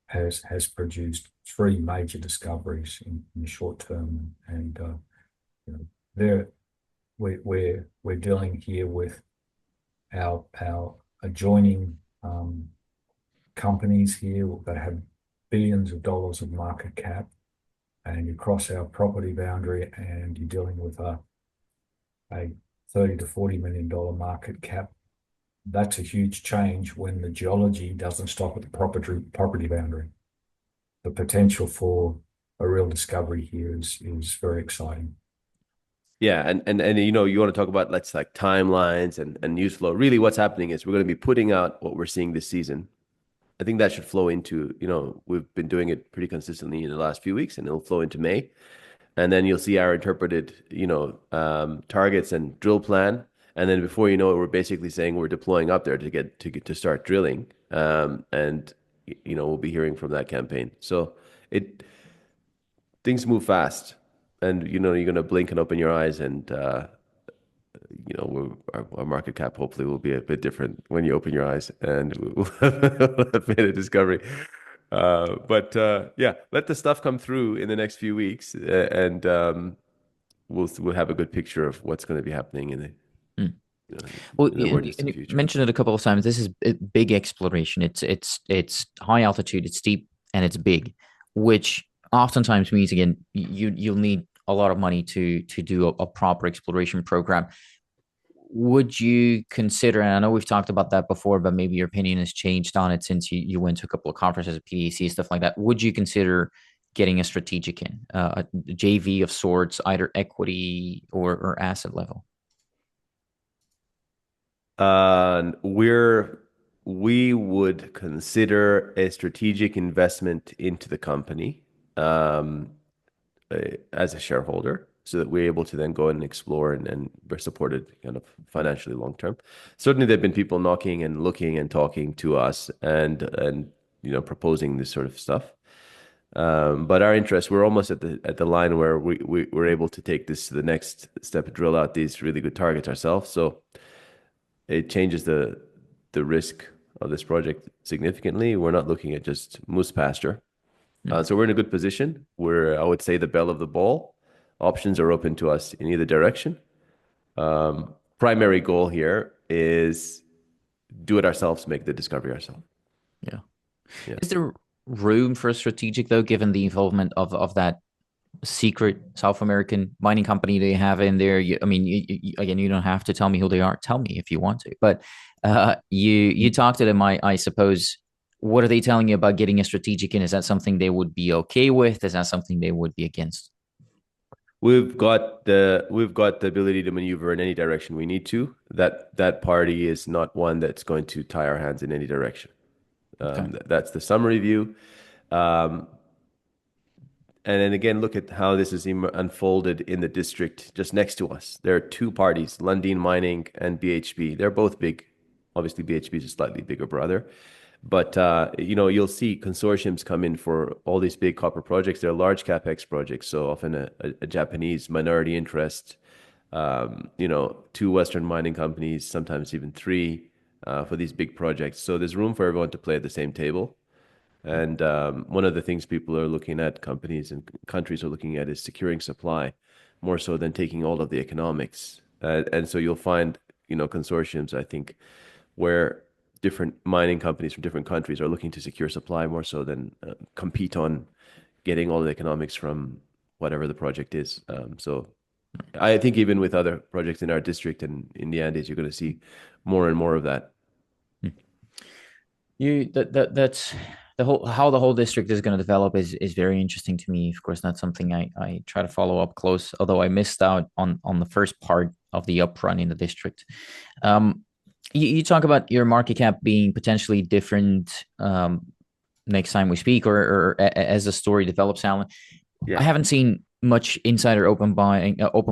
has produced three major discoveries in the short term. And you know, there we're dealing here with our adjoining companies here that have billions of dollars of market cap, and you cross our property boundary and you're dealing with a 30 to $40 million market cap. That's a huge change when the geology doesn't stop at the property boundary. The potential for a real discovery here is very exciting. Yeah, and you want to talk about let's like timelines and news flow. Really, what's happening is we're going to be putting out what we're seeing this season. I think that should flow into, we've been doing it pretty consistently in the last few weeks, and it'll flow into May. And then you'll see our interpreted, targets and drill plan. And then before you know it, we're basically saying we're deploying up there to start drilling. And we'll be hearing from that campaign. So it things move fast, and you're gonna blink and open your eyes, and our market cap hopefully will be a bit different when you open your eyes, and we'll have made a discovery. But yeah, let the stuff come through in the next few weeks, and we'll have a good picture of what's going to be happening Hmm. Well, in the more and distant you future. mentioned it a couple of times. This is big exploration. It's high altitude, it's steep, and it's big, which oftentimes means again you'll need a lot of money to do a proper exploration program. Would you consider, and I know we've talked about that before, but maybe your opinion has changed on it since you went to a couple of conferences at PDC, stuff like that. Would you consider getting a strategic in, a JV of sorts, either equity or asset level? We would consider a strategic investment into the company um, as a shareholder so that we're able to then go and explore and we're supported kind of financially long term. Certainly, there have been people knocking and looking and talking to us and proposing this sort of stuff. But our interest, we're almost at the line where we're able to take this to the next step and drill out these really good targets ourselves. So it changes the risk of this project significantly. We're not looking at just moose pasture. Mm. So we're in a good position. We're, I would say, the belle of the ball. Options are open to us in either direction. Primary goal here is do it ourselves, make the discovery ourselves. Yeah. Yeah. Is there room for a strategic though, given the involvement of that secret South American mining company they have in there? I mean, again, you don't have to tell me who they are. Tell me if you want to. But you talk to them. I suppose. What are they telling you about getting a strategic in? Is that something they would be okay with? Is that something they would be against? We've got the ability to maneuver in any direction we need to. That party is not one that's going to tie our hands in any direction. Okay. That's the summary view. Um, And then again, look at how this is unfolded in the district just next to us. There are two parties, Lundin Mining and BHP. They're both big. Obviously, BHP is a slightly bigger brother. But you'll see consortiums come in for all these big copper projects. They're large capex projects, so often a Japanese minority interest. Two Western mining companies, sometimes even three, for these big projects. So there's room for everyone to play at the same table. And one of the things people are looking at, companies and countries are looking at, is securing supply more so than taking all of the economics. And so you'll find, consortiums, I think, where different mining companies from different countries are looking to secure supply more so than compete on getting all the economics from whatever the project is. So I think even with other projects in our district and in the Andes, you're going to see more and more of that. That's the whole how the whole district is going to develop is very interesting to me. Of course, not something I try to follow up close, although I missed out on the first part of the upfront in the district. You talk about your market cap being potentially different next time we speak, or as the story develops, Alan. Yeah. I haven't seen much insider open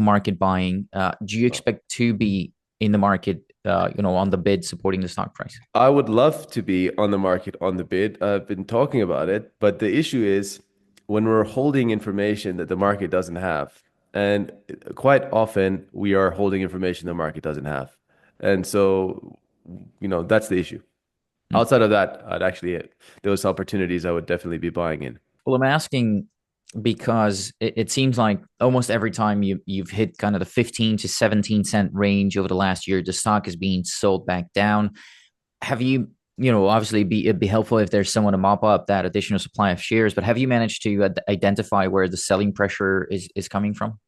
market buying. Do you expect to be in the market, on the bid supporting the stock price? I would love to be on the market on the bid. I've been talking about it, but the issue is when we're holding information that the market doesn't have, and quite often we are holding information the market doesn't have. And so, that's the issue. Outside of that, those opportunities I would definitely be buying in. Well, I'm asking because it seems like almost every time you've hit kind of the 15 to 17 cent range over the last year, the stock is being sold back down. Have you, obviously it'd be helpful if there's someone to mop up that additional supply of shares, but have you managed to identify where the selling pressure is coming from?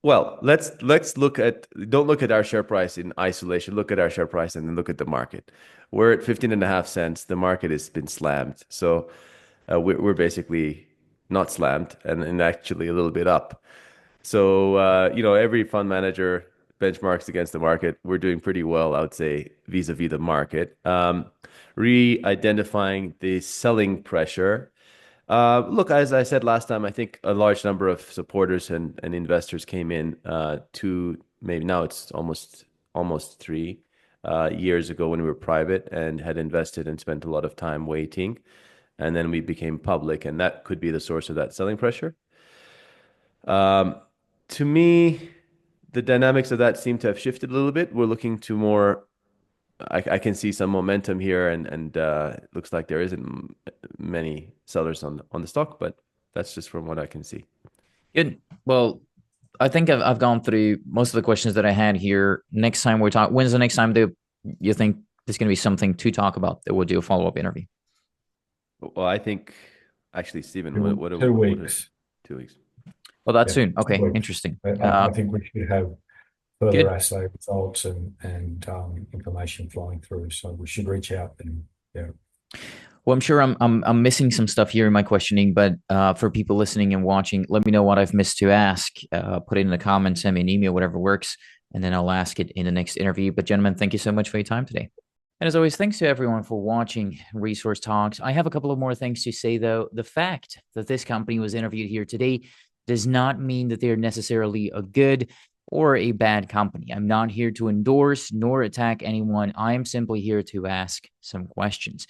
Well, don't look at our share price in isolation. Look at our share price and then look at the market. We're at 15.5 cents. The market has been slammed. So we're basically not slammed and actually a little bit up. So, every fund manager benchmarks against the market. We're doing pretty well, I would say, vis-a-vis the market. Re-identifying the selling pressure. Look, as I said last time, I think a large number of supporters and investors came in to maybe now it's almost 3 years ago when we were private and had invested and spent a lot of time waiting. And then we became public, and that could be the source of that selling pressure. To me, the dynamics of that seem to have shifted a little bit. We're looking to more. I can see some momentum here, and it looks like there isn't many sellers on the stock, but that's just from what I can see. Good. Well, I think I've gone through most of the questions that I had here. Next time we talk, when's the next time you think there's going to be something to talk about that we'll do a follow-up interview? Well, I think actually, Stephen, what 2 weeks. 2 weeks. Well, that's soon. Okay, interesting. I think we should have further Good. assay results and information flowing through. So we should reach out and Well, I'm sure I'm missing some stuff here in my questioning, but for people listening and watching, let me know what I've missed to ask. Put it in the comments, send me an email, whatever works, and then I'll ask it in the next interview. But gentlemen, thank you so much for your time today. And as always, thanks to everyone for watching Resource Talks. I have a couple of more things to say, though. The fact that this company was interviewed here today does not mean that they're necessarily a good or a bad company. I'm not here to endorse nor attack anyone. I am simply here to ask some questions.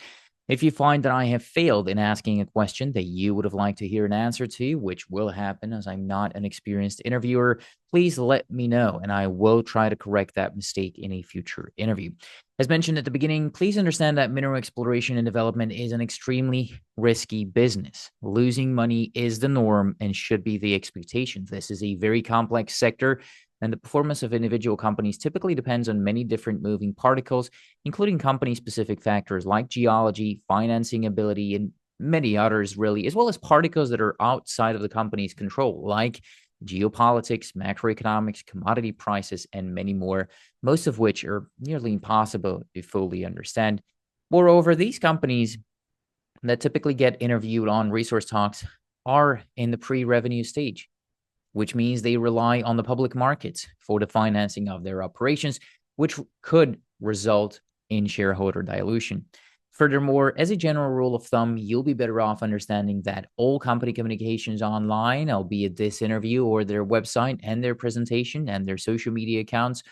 If you find that I have failed in asking a question that you would have liked to hear an answer to, which will happen as I'm not an experienced interviewer, please let me know, and I will try to correct that mistake in a future interview. As mentioned at the beginning, please understand that mineral exploration and development is an extremely risky business. Losing money is the norm and should be the expectation. This is a very complex sector, and the performance of individual companies typically depends on many different moving particles, including company-specific factors like geology, financing ability, and many others, really, as well as particles that are outside of the company's control, like geopolitics, macroeconomics, commodity prices, and many more, most of which are nearly impossible to fully understand. Moreover, these companies that typically get interviewed on Resource Talks are in the pre-revenue stage, which means they rely on the public markets for the financing of their operations, which could result in shareholder dilution. Furthermore, as a general rule of thumb, you'll be better off understanding that all company communications online, albeit this interview or their website and their presentation and their social media accounts,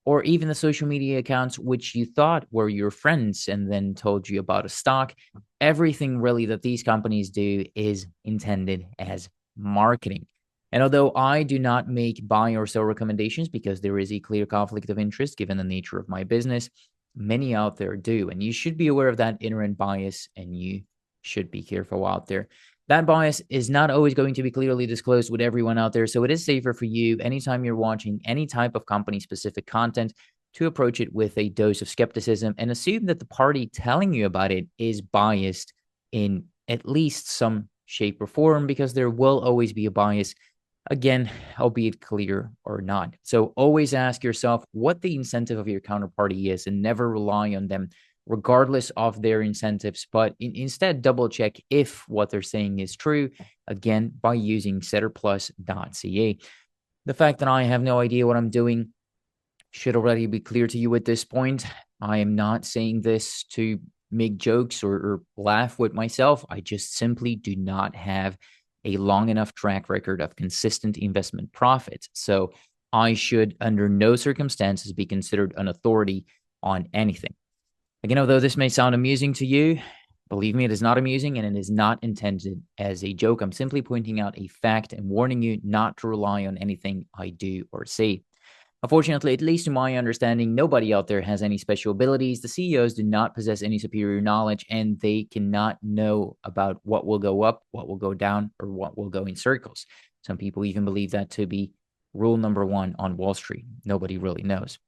or even the social media accounts which you thought were your friends and then told you about a stock, everything really that these companies do is intended as marketing. And although I do not make buy or sell recommendations because there is a clear conflict of interest given the nature of my business, many out there do. And you should be aware of that inherent bias, and you should be careful out there. That bias is not always going to be clearly disclosed with everyone out there. So it is safer for you anytime you're watching any type of company specific content to approach it with a dose of skepticism and assume that the party telling you about it is biased in at least some shape or form, because there will always be a bias, again, albeit clear or not. So always ask yourself what the incentive of your counterparty is and never rely on them regardless of their incentives, but instead double check if what they're saying is true, again, by using setterplus.ca. The fact that I have no idea what I'm doing should already be clear to you at this point. I am not saying this to make jokes or laugh with myself. I just simply do not have a long enough track record of consistent investment profits. So I should under no circumstances be considered an authority on anything. Again, although this may sound amusing to you, believe me, it is not amusing, and it is not intended as a joke. I'm simply pointing out a fact and warning you not to rely on anything I do or say. Unfortunately, at least to my understanding, nobody out there has any special abilities. The CEOs do not possess any superior knowledge, and they cannot know about what will go up, what will go down, or what will go in circles. Some people even believe that to be rule number one on Wall Street. Nobody really knows.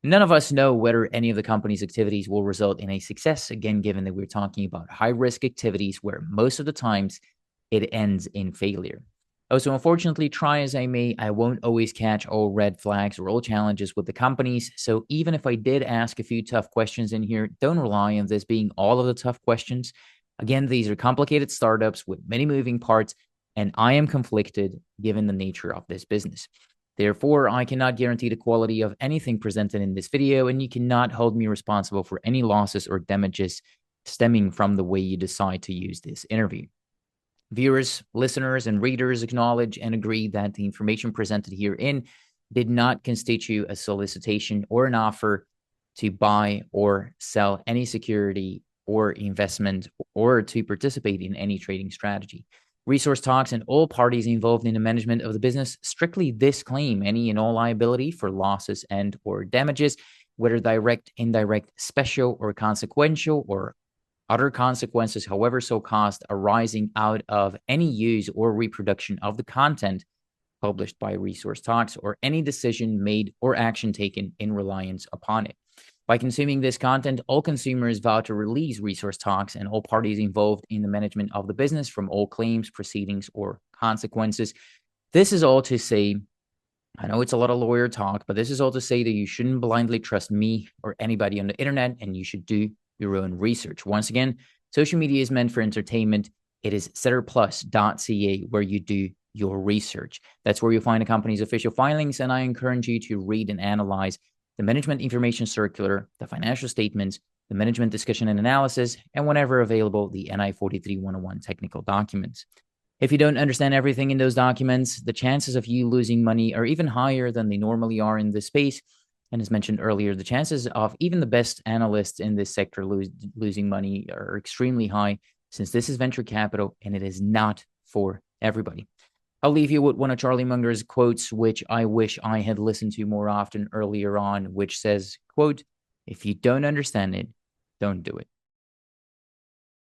None of us know whether any of the company's activities will result in a success, again, given that we're talking about high-risk activities where most of the times it ends in failure. Also, unfortunately, try as I may, I won't always catch all red flags or all challenges with the companies. So even if I did ask a few tough questions in here, don't rely on this being all of the tough questions. Again, these are complicated startups with many moving parts, and I am conflicted given the nature of this business. Therefore, I cannot guarantee the quality of anything presented in this video, and you cannot hold me responsible for any losses or damages stemming from the way you decide to use this interview. Viewers, listeners, and readers acknowledge and agree that the information presented herein did not constitute a solicitation or an offer to buy or sell any security or investment or to participate in any trading strategy. Resource Talks and all parties involved in the management of the business strictly disclaim any and all liability for losses and or damages, whether direct, indirect, special, or consequential, or other consequences, however so caused, arising out of any use or reproduction of the content published by Resource Talks or any decision made or action taken in reliance upon it. By consuming this content, all consumers vow to release Resource Talks and all parties involved in the management of the business from all claims, proceedings, or consequences. This is all to say, I know it's a lot of lawyer talk, but this is all to say that you shouldn't blindly trust me or anybody on the internet, and you should do your own research. Once again, social media is meant for entertainment. It is setterplus.ca where you do your research. That's where you'll find the company's official filings, and I encourage you to read and analyze the Management Information Circular, the financial statements, the Management Discussion and Analysis, and whenever available, the NI 43-101 technical documents. If you don't understand everything in those documents, the chances of you losing money are even higher than they normally are in this space. And as mentioned earlier, the chances of even the best analysts in this sector losing money are extremely high, since this is venture capital and it is not for everybody. I'll leave you with one of Charlie Munger's quotes, which I wish I had listened to more often earlier on, which says, quote, "If you don't understand it, don't do it."